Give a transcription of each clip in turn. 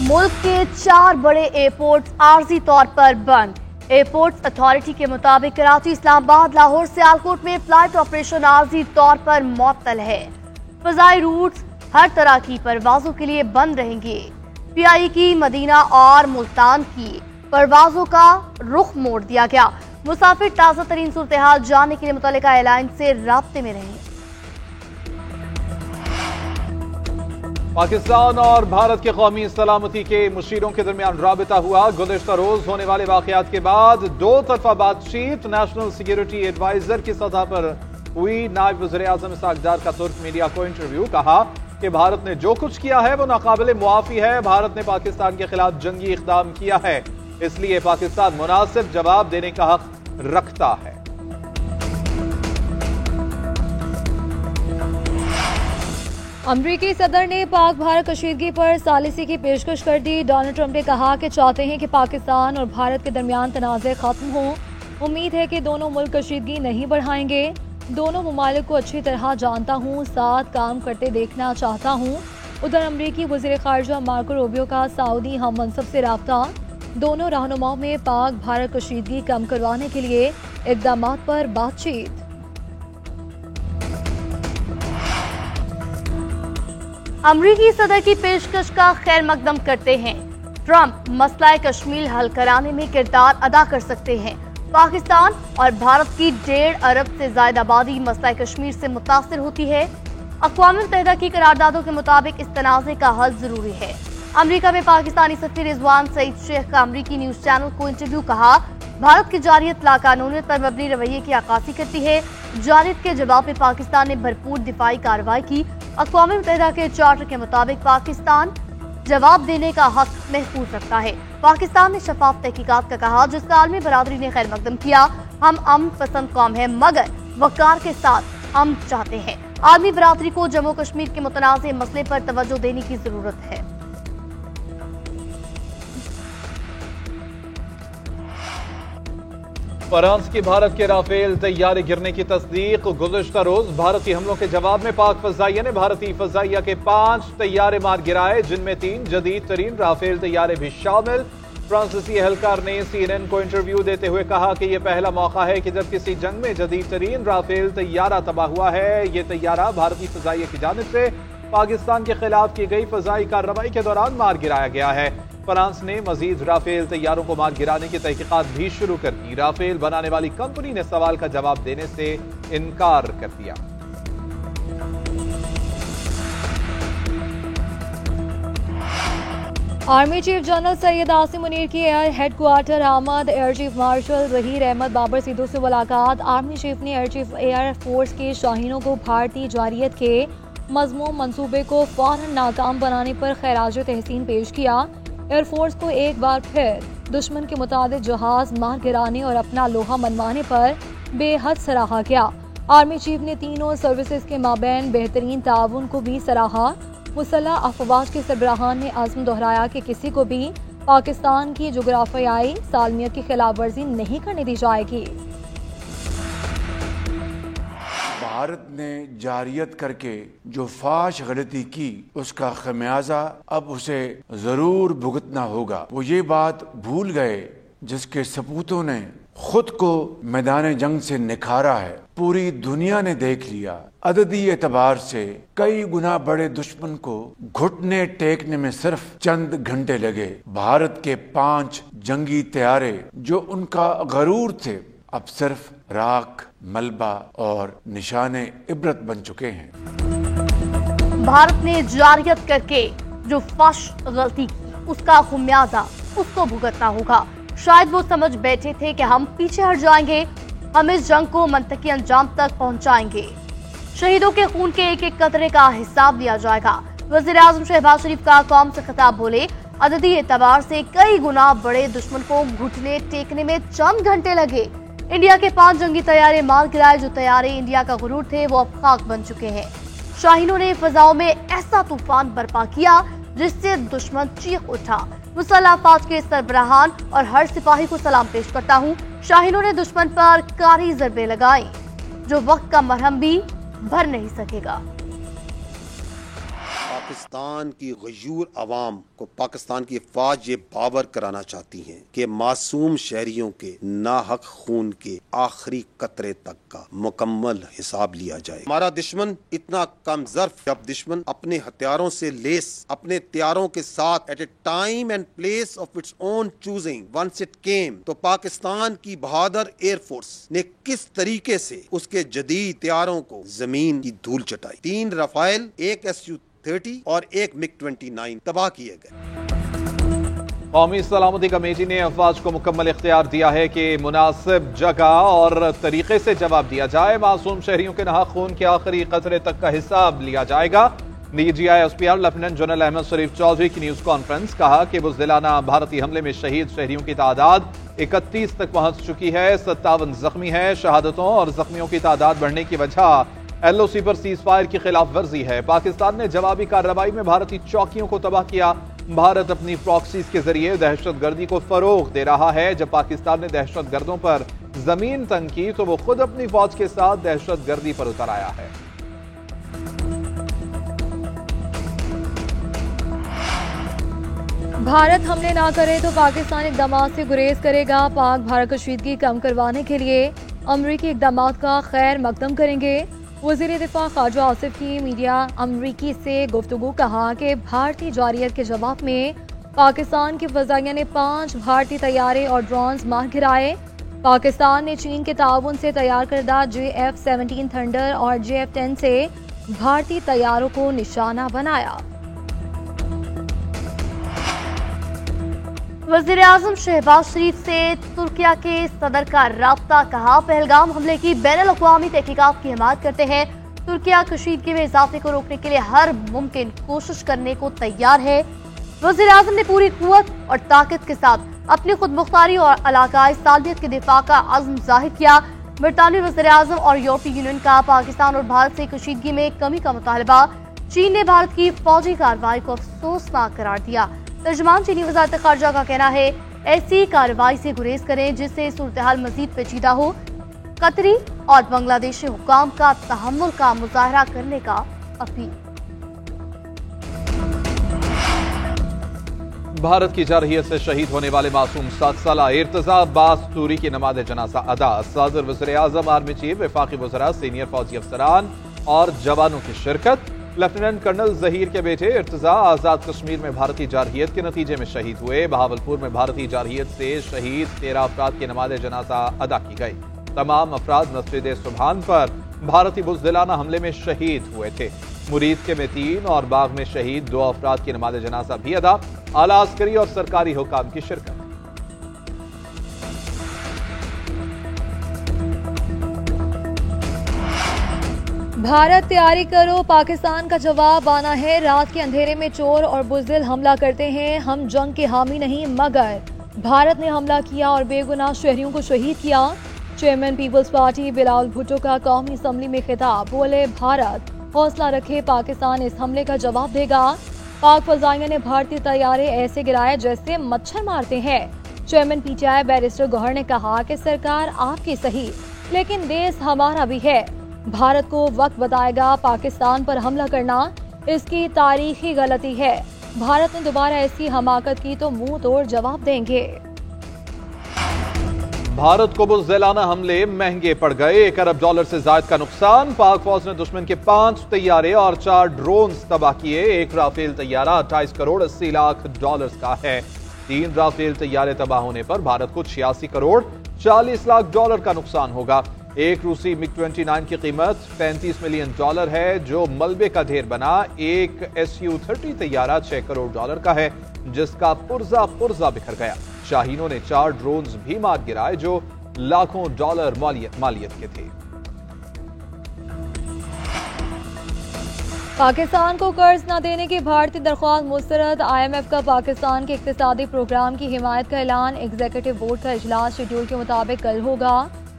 मुल्क के 4 बड़े एयरपोर्ट्स आर्जी तौर पर बंद। एयरपोर्ट्स अथॉरिटी के मुताबिक कराची, इस्लामाबाद, लाहौर, सियालकोट में फ्लाइट ऑपरेशन आर्जी तौर पर मुअत्तल है। फजाई रूट्स हर तरह की परवाजों के लिए बंद रहेंगे। पीआई की मदीना और मुल्तान की परवाजों का रुख मोड़ दिया गया। मुसाफिर ताज़ा तरीन सूरत-ए-हाल जानने के लिए मुतल्लिका एयरलाइन से राब्ते में रहें। पाकिस्तान और भारत के कौमी सलामती के मुशीरों के दरमियान राबिता हुआ। गुज़िश्ता रोज होने वाले वाकयात के बाद दो तरफा बातचीत नेशनल सिक्योरिटी एडवाइजर की सतह पर हुई। नायब वज़ीर-ए-आज़म इसहाक डार का तुर्क मीडिया को इंटरव्यू। कहा कि भारत ने जो कुछ किया है वो नाकाबिले मुआफ़ी है। भारत ने पाकिस्तान के खिलाफ जंगी इक़दाम किया है, इसलिए पाकिस्तान मुनासिब जवाब देने का हक रखता है। अमरीकी सदर ने पाक भारत कशीदगी पर सालिसी की पेशकश कर दी। डोनाल्ड ट्रंप ने कहा कि चाहते हैं कि पाकिस्तान और भारत के दरमियान तनाज़े खत्म हो। उम्मीद है कि दोनों मुल्क कशीदगी नहीं बढ़ाएंगे। दोनों ममालिक को अच्छी तरह जानता हूँ, साथ काम करते देखना चाहता हूँ। उधर अमरीकी वज़ीर ख़ारिजा मार्को रूबियो का सऊदी हम मनसब से राब्ता। दोनों रहनुमाओं में पाक भारत कशीदगी कम करवाने के लिए इक़दामात पर बातचीत। अमरीकी सदर की पेशकश का खैर मकदम करते हैं। ट्रंप मसला कश्मीर हल कराने में किरदार अदा कर सकते हैं। पाकिस्तान और भारत की 1.5 अरब से ज्यादा आबादी मसला कश्मीर से मुतासिर होती है। अक़वाम मुत्तहिदा की करारदादों के मुताबिक इस तनाज़े का हल जरूरी है। अमरीका में पाकिस्तानी सफ़ीर रिजवान सईद शेख का अमरीकी न्यूज चैनल को इंटरव्यू। कहा, भारत की जारियत लाकानूनियत पर मबनी रवैये की अक्कासी करती है। जारियत के जवाब में पाकिस्तान ने भरपूर दिफाई कार्रवाई की। अक़वाम मुत्तहिदा के चार्टर के मुताबिक पाकिस्तान जवाब देने का हक महफूज रखता है। पाकिस्तान ने शफाफ तहकीकात का कहा, जिसका आलमी बरादरी ने खैर मकदम किया। हम अमन पसंद कौम है, मगर वक़ार के साथ अमन चाहते हैं। आलमी बरादरी को जम्मू कश्मीर के मुतनाज़ मसले पर तवज्जो देने की जरूरत है। फ्रांस की भारत के राफेल तैयारे गिरने की तस्दीक। गुज़िश्ता रोज भारतीय हमलों के जवाब में पाक फजाइया ने भारतीय फजाइया के 5 तैयारे मार गिराए, जिनमें 3 जदीद तरीन राफेल तैयारे भी शामिल। फ्रांसीसी एहलकार ने CNN को इंटरव्यू देते हुए कहा कि यह पहला मौका है कि जब किसी जंग में जदीद तरीन राफेल तैयारा तबाह हुआ है। ये तैयारा भारतीय फजाइया की जानिब से पाकिस्तान के खिलाफ की गई फजाई कार्रवाई के दौरान मार गिराया गया है। फ्रांस ने मजीद राफेल तैयारों को मार गिराने की तहकीकात भी शुरू कर दी। राफेल बनाने वाली कंपनी ने सवाल का जवाब देने से इनकार कर दिया। Army chief general Syed Asim Munir की एयर हेडक्वार्टर आमद। Air chief marshal Zaheer Ahmed Babar Sidhu से मुलाकात। आर्मी चीफ ने एयर चीफ एयर फोर्स के शाहीनों को भारतीय जारियत के मज़मूम मंसूबे को फौरन नाकाम बनाने पर खैराज तहसीन पेश किया। एयरफोर्स को एक बार फिर दुश्मन के मुताबिक जहाज मार गिराने और अपना लोहा मनवाने पर बेहद सराहा गया। आर्मी चीफ ने तीनों सर्विसेज के माबैन बेहतरीन ताउन को भी सराहा। मुसल्लह अफवाज के सरबराहान ने आज़म दोहराया कि किसी को भी पाकिस्तान की जोग्राफियाई सालमियत की खिलाफ वर्जी नहीं करने दी जाएगी। भारत ने जारियत करके जो फाश गलती की, उसका खमियाजा अब उसे जरूर भुगतना होगा। वो ये बात भूल गए जिसके सपूतों ने खुद को मैदान जंग से निखारा है। पूरी दुनिया ने देख लिया, अददी एतबार से कई गुना बड़े दुश्मन को घुटने टेकने में सिर्फ चंद घंटे लगे। भारत के 5 जंगी तैयारे जो उनका गरूर थे, अब सिर्फ राख, मलबा और निशाने इबरत बन चुके हैं। भारत ने जारियत करके जो फश गलती की, उसका खुमियाजा उसको भुगतना होगा। शायद वो समझ बैठे थे कि हम पीछे हट जाएंगे, हम इस जंग को मंतकी अंजाम तक पहुंचाएंगे। शहीदों के खून के एक एक कतरे का हिसाब लिया जाएगा। वज़ीर-ए-आज़म शहबाज शरीफ का कौम से खिताब। बोले, अददी एतबार से कई गुना बड़े दुश्मन को घुटने टेकने में चंद घंटे लगे। इंडिया के 5 जंगी तैयारे मार गिराए। जो तैयारे इंडिया का गुरूर थे, वो अब खाक बन चुके हैं। शाहीनों ने फजाओं में ऐसा तूफान बर्पा किया जिससे दुश्मन चीख उठा। मुसल्लह फौज के सरबराहान और हर सिपाही को सलाम पेश करता हूँ। शाहीनों ने दुश्मन पर कारी जरबे लगाई, जो वक्त का मरहम भी भर नहीं सकेगा। पाकिस्तान की गयूर अवाम को पाकिस्तान की फौज ये बावर कराना चाहती है कि मासूम शहरियों के नाहक खून के आखिरी कतरे तक का मुकम्मल हिसाब लिया जाए। हमारा दुश्मन इतना कमजोर, जब दुश्मन अपने हथियारों से लेस अपने तैयारों के साथ at a time and place of its own choosing once it came, तो पाकिस्तान की बहादुर एयरफोर्स ने किस तरीके से उसके जदीद तैयारों को जमीन की धूल चटाई। 3 रफाइल, 1 SU-30 और 1 MiG-29 तबाह किए गए। कौमी सलामती कमेटी ने अफवाज को मुकम्मल इख्तियार दिया है कि मुनासिब जगह और तरीके से जवाब दिया जाए। मासूम शहरियों के नाहक खून के आखिरी कतरे तक का हिसाब लिया जाएगा। DGI-SPR लेफ्टिनेंट जनरल अहमद शरीफ चौधरी की न्यूज कॉन्फ्रेंस, कहा कि बुज़दिलाना भारतीय हमले में शहीद शहरियों की तादाद 31 तक पहुंच चुकी है, 57 जख्मी है। शहादतों और जख्मियों की तादाद बढ़ने की वजह LOC पर सीज फायर की खिलाफ वर्जी है। पाकिस्तान ने जवाबी कार्रवाई में भारतीय चौकियों को तबाह किया। भारत अपनी प्रॉक्सीज के जरिए दहशत गर्दी को फरोग दे रहा है। जब पाकिस्तान ने दहशत गर्दों पर जमीन तंग की तो वो खुद अपनी फौज के साथ दहशत गर्दी पर उतर आया है। भारत हमले ना करे तो पाकिस्तान इकदाम से गुरेज करेगा। पाक भारत कशीदगी कम करवाने के लिए अमरीकी इकदाम का खैर मकदम करेंगे। वज़ीर दिफा ख्वाजा आसिफ की मीडिया अमरीकी से गुफ्तगू, कहा कि भारतीय जारियत के जवाब में पाकिस्तान की फ़ज़ाइया ने 5 भारतीय तैयारे और ड्रोन्स मार गिराए। पाकिस्तान ने चीन के ताउन से तैयार करदा JF-17 थंडर और JF-10 से भारतीय तैयारों को निशाना बनाया। वज़ीर आज़म शहबाज शरीफ से तुर्किया के सदर का राब्ता, कहा पहलगाम हमले की बैनुल-अक़वामी तहकीकात की हिमायत करते हैं। तुर्किया कशीदगी में इजाफे को रोकने के लिए हर मुमकिन कोशिश करने को तैयार है। वज़ीर आज़म ने पूरी कुव्वत और ताकत के साथ अपनी खुद मुख्तारी और इलाकाई सालमियत के दिफा का अज़्म जाहिर किया। बरतानवी वज़ीर आज़म और यूरोपीय यूनियन का पाकिस्तान और भारत से कशीदगी में कमी का मुतालबा। चीन ने भारत की फौजी कार्रवाई को अफसोसनाक करार दिया। तर्जुमान चीनी वज़ारत ख़ारजा का कहना है ऐसी कार्रवाई से गुरेज करें जिससे सूरत हाल मजीद पेचीदा हो। कतरी और बांग्लादेशी हुक्काम का तहम्मुल का मुजाहरा करने का अपील। भारत की जारहियत से शहीद होने वाले मासूम 7 साला इर्तजा अब्बास तूरी की नमाज जनाजा अदा। सदर वज़ीर आज़म, आर्मी चीफ, वफाकी वज़रा, सीनियर फौजी अफसरान और जवानों की शिरकत। लेफ्टिनेंट कर्नल जहीर के बेटे इर्तजा आजाद कश्मीर में भारतीय जारहियत के नतीजे में शहीद हुए। बहावलपुर में भारतीय जारहियत से शहीद 13 अफराद की नमाज जनाजा अदा की गई। तमाम अफराद मस्जिद सुबहान पर भारतीय बुज़दिलाना हमले में शहीद हुए थे। मुरीद के में 3 और बाग में शहीद 2 अफराद की नमाज जनाजा भी अदा। आला अस्करी और सरकारी हुकाम की शिरकत। भारत तैयारी करो, पाकिस्तान का जवाब आना है। रात के अंधेरे में चोर और बुज़दिल हमला करते हैं। हम जंग के हामी नहीं, मगर भारत ने हमला किया और बेगुनाह शहरियों को शहीद किया। चेयरमैन पीपल्स पार्टी बिलावल भुट्टो का कौमी असम्बली में खिताब, बोले भारत हौसला रखे, पाकिस्तान इस हमले का जवाब देगा। पाक फजाइया ने भारतीय तैयारे ऐसे गिराए जैसे मच्छर मारते हैं। चेयरमैन PTI बैरिस्टर गौहर ने कहा कि सरकार आपकी सही, लेकिन देश हमारा भी है। भारत को वक्त बताएगा पाकिस्तान पर हमला करना इसकी तारीखी गलती है। भारत ने दोबारा ऐसी हमाकत की तो मुंह तोड़ जवाब देंगे। भारत को बुज़दिलाना हमले महंगे पड़ गए। $1 अरब से ज्यादा का नुकसान। पाक फौज ने दुश्मन के 5 तैयारे और 4 ड्रोन्स तबाह किए। 1 राफेल तैयारा $28 करोड़ 80 लाख का है। 3 राफेल तैयारे तबाह होने पर भारत को $86 करोड़ 40 लाख का नुकसान होगा। एक रूसी MiG-29 की कीमत $35 मिलियन है, जो मलबे का ढेर बना। एक SU-30 तैयारा $6 करोड़ का है, जिसका पुर्जा बिखर गया। शाहीनों ने 4 ड्रोन्स भी मार गिराए, जो लाखों डॉलर मालियत के थे। पाकिस्तान को कर्ज न देने की भारतीय दरख्वास्त मुस्तरद। IMF का पाकिस्तान के इक्तिसादी प्रोग्राम की हिमायत का ऐलान। एग्जीक्यूटिव बोर्ड का इजलास शेड्यूल के मुताबिक कल होगा।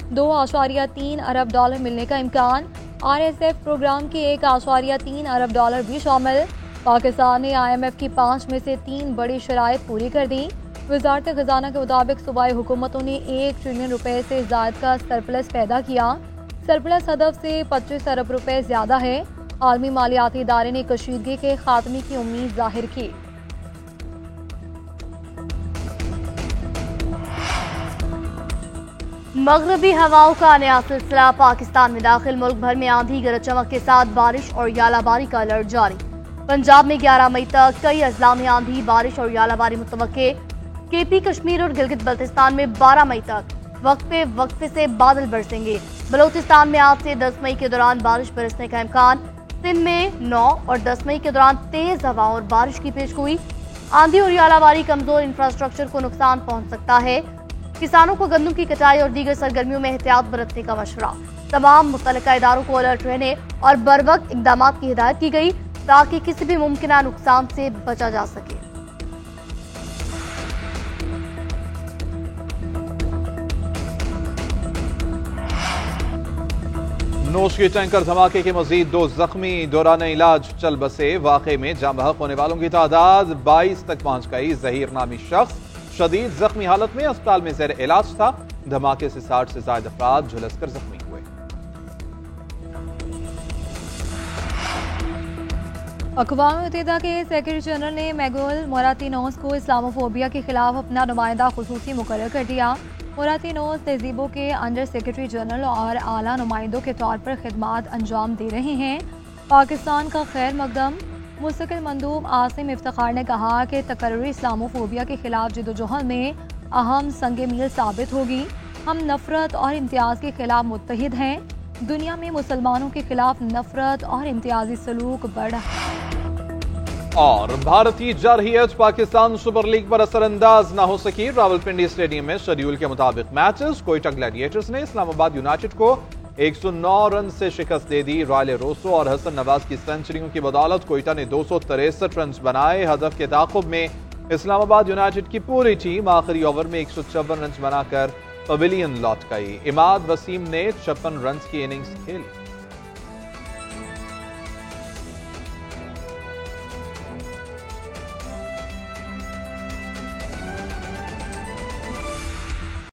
$2.3 अरब मिलने का इम्कान। RSF प्रोग्राम के $1.3 अरब भी शामिल। पाकिस्तान ने IMF की 5 में से 3 बड़ी शराइत पूरी कर दी। वजारत खजाना के मुताबिक सूबाई हुकूमतों ने $1 ट्रिलियन से ज्यादा का सरप्लस पैदा किया। सरप्लस हदफ से $25 अरब ज्यादा है। आलमी मालियाती इदारे ने कशीदगी के खात्मे की उम्मीद जाहिर की। मगरबी हवाओं का नया सिलसिला पाकिस्तान में दाखिल। मुल्क भर में आंधी गरज चमक के साथ बारिश और यालाबारी का अलर्ट जारी। पंजाब में 11 मई तक कई अजला में आंधी, बारिश और यालाबारी मुतवक्के। केपी, कश्मीर और गिलगित बल्तिस्तान में 12 मई तक वक्फे से बादल बरसेंगे। बलोचिस्तान में आज से 10 मई के दौरान बारिश बरसने का इम्कान। सिंध में 9 और 10 मई के दौरान तेज हवाओं और बारिश की पेशगोई। आंधी और यालाबारी कमजोर इंफ्रास्ट्रक्चर को नुकसान पहुंच सकता है। किसानों को गंदम की कटाई और दीगर सरगर्मियों में एहतियात बरतने का मशवरा। तमाम मुतल्लिका इदारों को अलर्ट रहने और बरवक्त इकदाम की हिदायत की गई ताकि किसी भी मुमकिन नुकसान से बचा जा सके। नोश के टैंकर धमाके के मजीद 2 जख्मी, दौरान इलाज चल बसे। वाकई में जाँ बहक होने वालों की तादाद 22 तक पहुंच गई। जहीर नामी शख्स शदीद जख्मी हालत में अस्पताल में ज़ेर इलाज था। धमाके से 60 से ज्यादा अफराद झुलसकर जख्मी हुए। अक़वाम मुत्तहिदा के सेक्रेटरी जनरल ने मैगुएल मोरातिनोस को इस्लामोफोबिया के खिलाफ अपना नुमाइंदा खुसूसी मुकर्रर कर दिया। मोरातिनोस तहजीबों के अंडर सेक्रेटरी जनरल और आला नुमाइंदों के तौर पर खिदमात अंजाम दे रहे हैं। पाकिस्तान का खैर मकदम मुस्तकिल मंदूब आसिम इफ्तिखार ने कहा कि तकर्री इस्लामोफोबिया के खिलाफ जदोजहद में अहम संगे मील साबित होगी। हम नफरत और इम्तियाज़ के खिलाफ मुत्तहिद हैं। दुनिया में मुसलमानों के खिलाफ नफरत और इम्तियाजी सलूक बढ़ और भारतीय जरहियत पाकिस्तान सुपर लीग पर असरअंदाज न हो सकी। रावलपिंडी स्टेडियम में शेड्यूल के मुताबिक मैचेस। कोयटा ग्लैडिएटर्स ने इस्लामाबाद यूनाइटेड को 109 रन से शिकस्त दे दी। रॉयल रोसो और हसन नवाज की सेंचुरियों की बदौलत कोयटा ने 263 रन बनाए। हदफ के ताक़ुब में इस्लामाबाद यूनाइटेड की पूरी टीम आखिरी ओवर में 154 रन बनाकर पवेलियन लौट गई। इमाद वसीम ने 56 रन की इनिंग्स खेली।